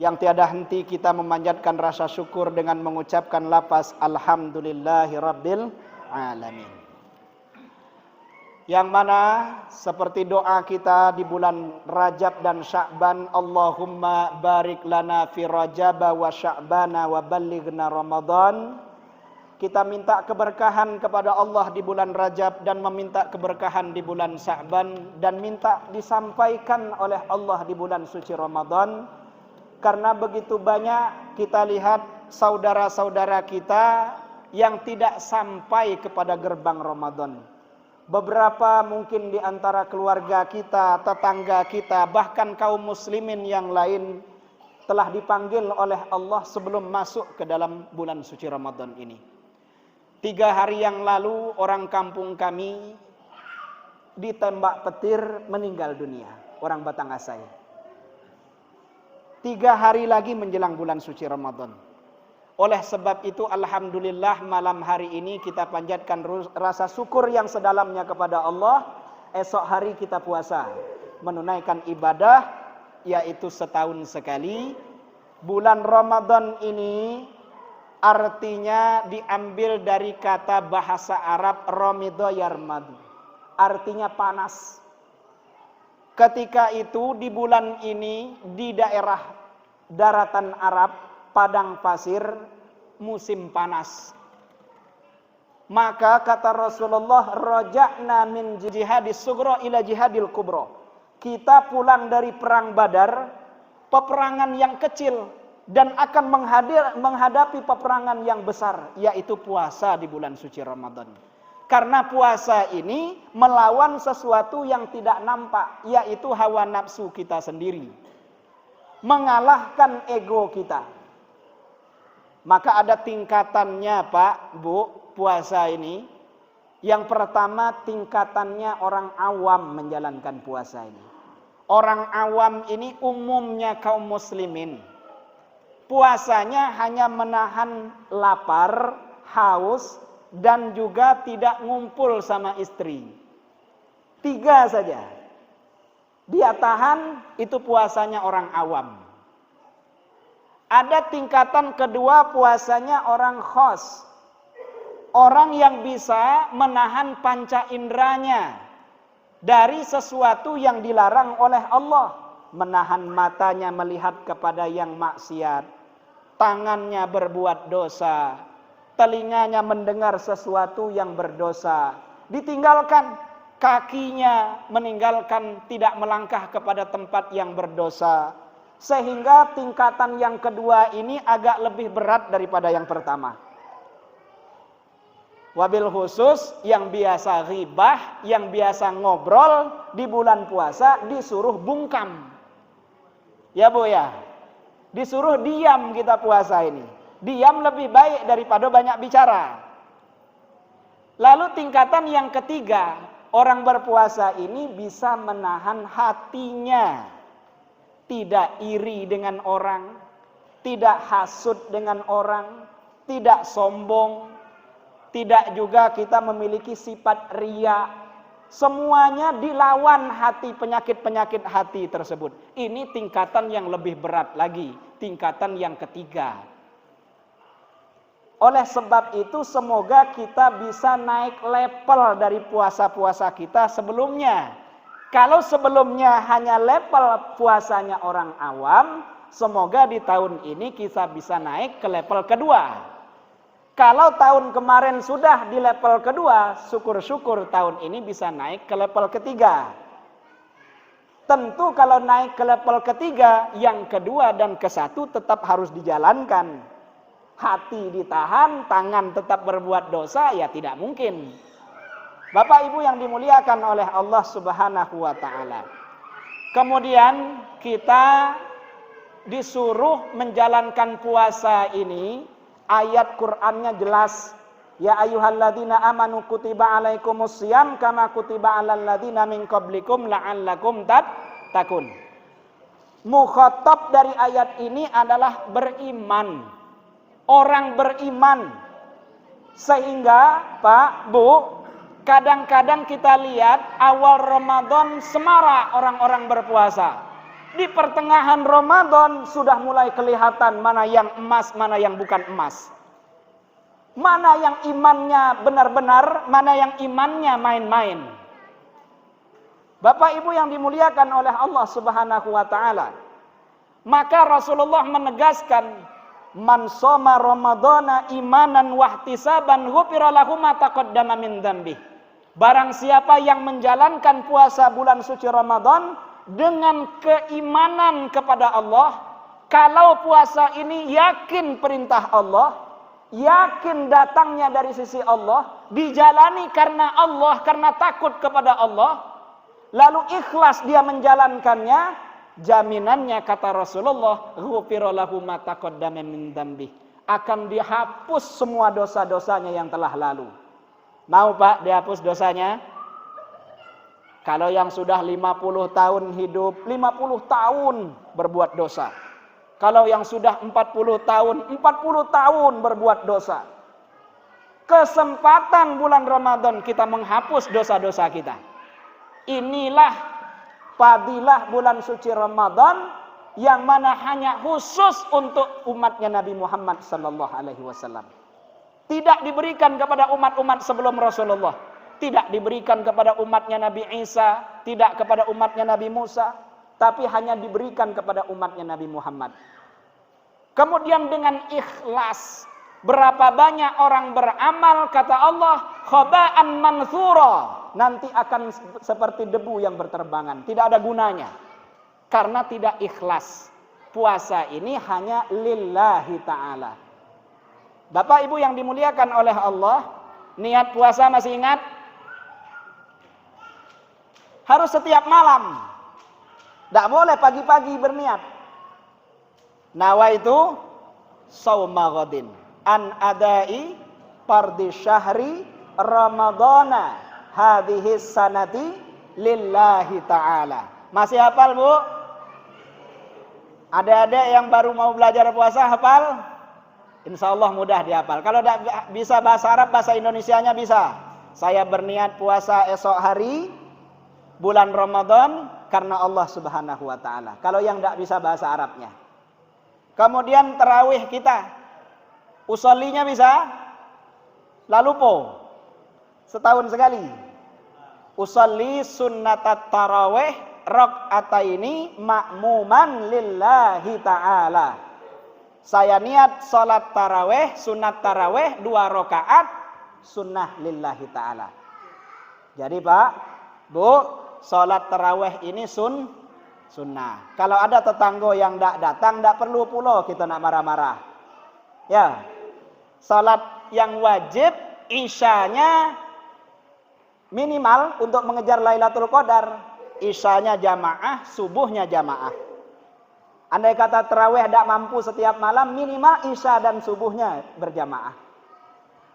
yang tiada henti kita memanjatkan rasa syukur dengan mengucapkan lafaz alhamdulillahirabbil alamin. Yang mana seperti doa kita di bulan Rajab dan Sya'ban, Allahumma barik lana fi Rajab wa Sya'bana wa ballighna Ramadan. Kita minta keberkahan kepada Allah di bulan Rajab dan meminta keberkahan di bulan Sya'ban, dan minta disampaikan oleh Allah di bulan suci Ramadan. Karena begitu banyak kita lihat saudara-saudara kita yang tidak sampai kepada gerbang Ramadan. Beberapa mungkin di antara keluarga kita, tetangga kita, bahkan kaum muslimin yang lain telah dipanggil oleh Allah sebelum masuk ke dalam bulan suci Ramadan ini. 3 hari yang lalu orang kampung kami ditembak petir meninggal dunia, orang Batangasai. 3 hari lagi menjelang bulan suci Ramadan. Oleh sebab itu alhamdulillah malam hari ini kita panjatkan rasa syukur yang sedalamnya kepada Allah. Esok hari kita puasa, menunaikan ibadah yaitu setahun sekali. Bulan Ramadan ini artinya diambil dari kata bahasa Arab Ramadan yarmadu, artinya panas. Ketika itu di bulan ini di daerah daratan Arab, padang pasir, musim panas. Maka kata Rasulullah, raja'na min jihadis sughra ila jihadil kubra. Kita pulang dari perang Badar, peperangan yang kecil, dan akan menghadapi peperangan yang besar, yaitu puasa di bulan suci Ramadan. Karena puasa ini melawan sesuatu yang tidak nampak, yaitu hawa nafsu kita sendiri, mengalahkan ego kita. Maka ada tingkatannya Pak, Bu, puasa ini. Yang pertama tingkatannya orang awam menjalankan puasa ini. Orang awam ini umumnya kaum muslimin. Puasanya hanya menahan lapar, haus, dan juga tidak ngumpul sama istri. 3 saja. Dia tahan, itu puasanya orang awam. Ada tingkatan kedua, puasanya orang khos. Orang yang bisa menahan panca inderanya dari sesuatu yang dilarang oleh Allah. Menahan matanya melihat kepada yang maksiat, tangannya berbuat dosa, telinganya mendengar sesuatu yang berdosa, ditinggalkan, kakinya meninggalkan, tidak melangkah kepada tempat yang berdosa. Sehingga tingkatan yang kedua ini agak lebih berat daripada yang pertama. Wabil khusus yang biasa ghibah, yang biasa ngobrol di bulan puasa disuruh bungkam. Ya Bu ya, disuruh diam kita puasa ini. Diam lebih baik daripada banyak bicara. Lalu tingkatan yang ketiga, orang berpuasa ini bisa menahan hatinya. Tidak iri dengan orang, tidak hasud dengan orang, tidak sombong, tidak juga kita memiliki sifat riya. Semuanya dilawan hati, penyakit-penyakit hati tersebut. Ini tingkatan yang lebih berat lagi, tingkatan yang ketiga. Oleh sebab itu semoga kita bisa naik level dari puasa-puasa kita sebelumnya. Kalau sebelumnya hanya level puasanya orang awam, semoga di tahun ini kita bisa naik ke level kedua. Kalau tahun kemarin sudah di level kedua, syukur-syukur tahun ini bisa naik ke level ketiga. Tentu kalau naik ke level ketiga, yang kedua dan ke satu tetap harus dijalankan. Hati ditahan, tangan tetap berbuat dosa, ya tidak mungkin. Bapak Ibu yang dimuliakan oleh Allah Subhanahu wa taala. Kemudian kita disuruh menjalankan puasa ini, ayat Qur'annya jelas. Ya ayyuhalladzina amanu kutiba alaikumussyam kama kutiba alal ladzina min qablikum la'allakum tattaqun. Mukhatab dari ayat ini adalah beriman. Orang beriman. Sehingga Pak, Bu, kadang-kadang kita lihat awal Ramadan semarak orang-orang berpuasa. Di pertengahan Ramadan sudah mulai kelihatan mana yang emas, mana yang bukan emas. Mana yang imannya benar-benar, mana yang imannya main-main. Bapak Ibu yang dimuliakan oleh Allah Subhanahu wa taala. Maka Rasulullah menegaskan, man shoma ramadhana imanan wahtisaban ghufira lahu ma taqaddama min dzambih. Barang siapa yang menjalankan puasa bulan suci Ramadan dengan keimanan kepada Allah, kalau puasa ini yakin perintah Allah, yakin datangnya dari sisi Allah, dijalani karena Allah, karena takut kepada Allah, lalu ikhlas dia menjalankannya, jaminannya kata Rasulullah, ghufira lahu ma taqaddama min dzambih, akan dihapus semua dosa-dosanya yang telah lalu. Mau Pak dihapus dosanya? Kalau yang sudah 50 tahun hidup, 50 tahun berbuat dosa. Kalau yang sudah 40 tahun, 40 tahun berbuat dosa. Kesempatan bulan Ramadan kita menghapus dosa-dosa kita. Inilah fadilah bulan suci Ramadan yang mana hanya khusus untuk umatnya Nabi Muhammad sallallahu alaihi wasallam. Tidak diberikan kepada umat-umat sebelum Rasulullah. Tidak diberikan kepada umatnya Nabi Isa, tidak kepada umatnya Nabi Musa, tapi hanya diberikan kepada umatnya Nabi Muhammad. Kemudian dengan ikhlas, berapa banyak orang beramal kata Allah, khaba'an manthura, nanti akan seperti debu yang berterbangan, tidak ada gunanya. Karena tidak ikhlas. Puasa ini hanya lillahi ta'ala. Bapak Ibu yang dimuliakan oleh Allah, niat puasa masih ingat? Harus setiap malam. Tidak boleh pagi-pagi berniat. Nawaitu sauma ghadin an adai fardhi syahri ramadhana hadhihi sanati lillahi ta'ala. Masih hafal Bu? Adik-adik yang baru mau belajar puasa hafal? Insya Allah mudah dihafal. Kalau tidak bisa bahasa Arab, bahasa Indonesianya bisa. Saya berniat puasa esok hari bulan Ramadan karena Allah Subhanahu wa taala. Kalau yang tidak bisa bahasa Arabnya. Kemudian tarawih kita. Usollinya bisa? Lalu po. Setahun sekali. Usolli sunnatat tarawih raq'ataini ma'muman lillahi ta'ala. Saya niat sholat taraweh, sunat taraweh 2 rakaat, sunnah lillahi ta'ala. Jadi Pak, Bu, sholat taraweh ini sunnah. Kalau ada tetangga yang tidak datang, tidak perlu pula kita nak marah-marah. Ya, sholat yang wajib, isyanya minimal untuk mengejar Lailatul Qadar. Isyanya jamaah, subuhnya jamaah. Andai kata tarawih tidak mampu setiap malam, minimal isya dan subuhnya berjamaah.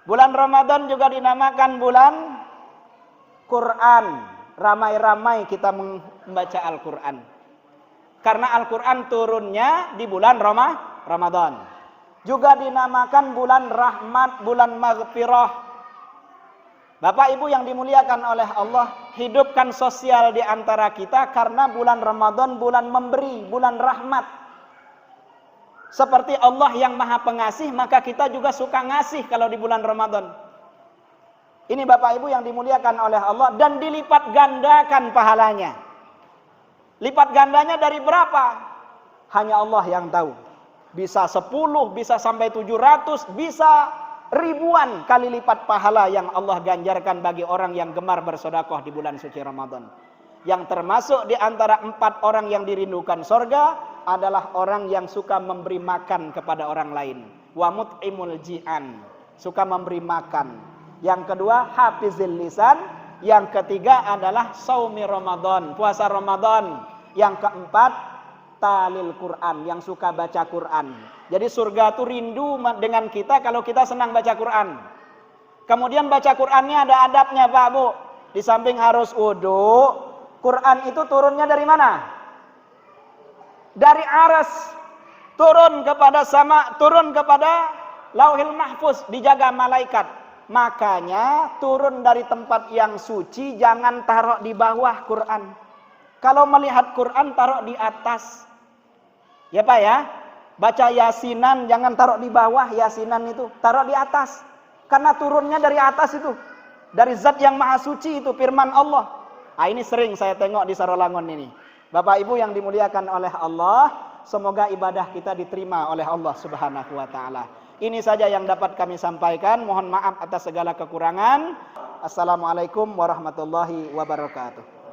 Bulan Ramadan juga dinamakan bulan Quran. Ramai-ramai kita membaca Al-Quran. Karena Al-Quran turunnya di bulan Ramadan. Juga dinamakan bulan rahmat, bulan maghfirah. Bapak Ibu yang dimuliakan oleh Allah, hidupkan sosial di antara kita karena bulan Ramadan bulan memberi, bulan rahmat. Seperti Allah yang Maha Pengasih, maka kita juga suka ngasih kalau di bulan Ramadan. Ini Bapak Ibu yang dimuliakan oleh Allah dan dilipat gandakan pahalanya. Lipat gandanya dari berapa? Hanya Allah yang tahu. Bisa 10, bisa sampai 700, bisa ribuan kali lipat pahala yang Allah ganjarkan bagi orang yang gemar bersedekah di bulan suci Ramadan. Yang termasuk di antara 4 orang yang dirindukan surga adalah orang yang suka memberi makan kepada orang lain. Wa mut'imul ji'an, suka memberi makan. Yang kedua hafizil lisan, yang ketiga adalah saumi Ramadan, puasa Ramadan. Yang keempat talil Quran, yang suka baca Quran. Jadi surga itu rindu dengan kita kalau kita senang baca Quran. Kemudian baca Qurannya ada adabnya Pak Bu. Di samping harus wudu, Quran itu turunnya dari mana? Dari aras. Turun kepada Lauhil Mahfuz, dijaga malaikat. Makanya turun dari tempat yang suci, jangan taruh di bawah Quran. Kalau melihat Quran taruh di atas. Ya Pak ya. Baca Yasinan jangan taruh di bawah, Yasinan itu taruh di atas. Karena turunnya dari atas itu. Dari zat yang maha suci itu, firman Allah. Nah, ini sering saya tengok di Sarolangun ini. Bapak Ibu yang dimuliakan oleh Allah, semoga ibadah kita diterima oleh Allah Subhanahu wa taala. Ini saja yang dapat kami sampaikan. Mohon maaf atas segala kekurangan. Assalamualaikum warahmatullahi wabarakatuh.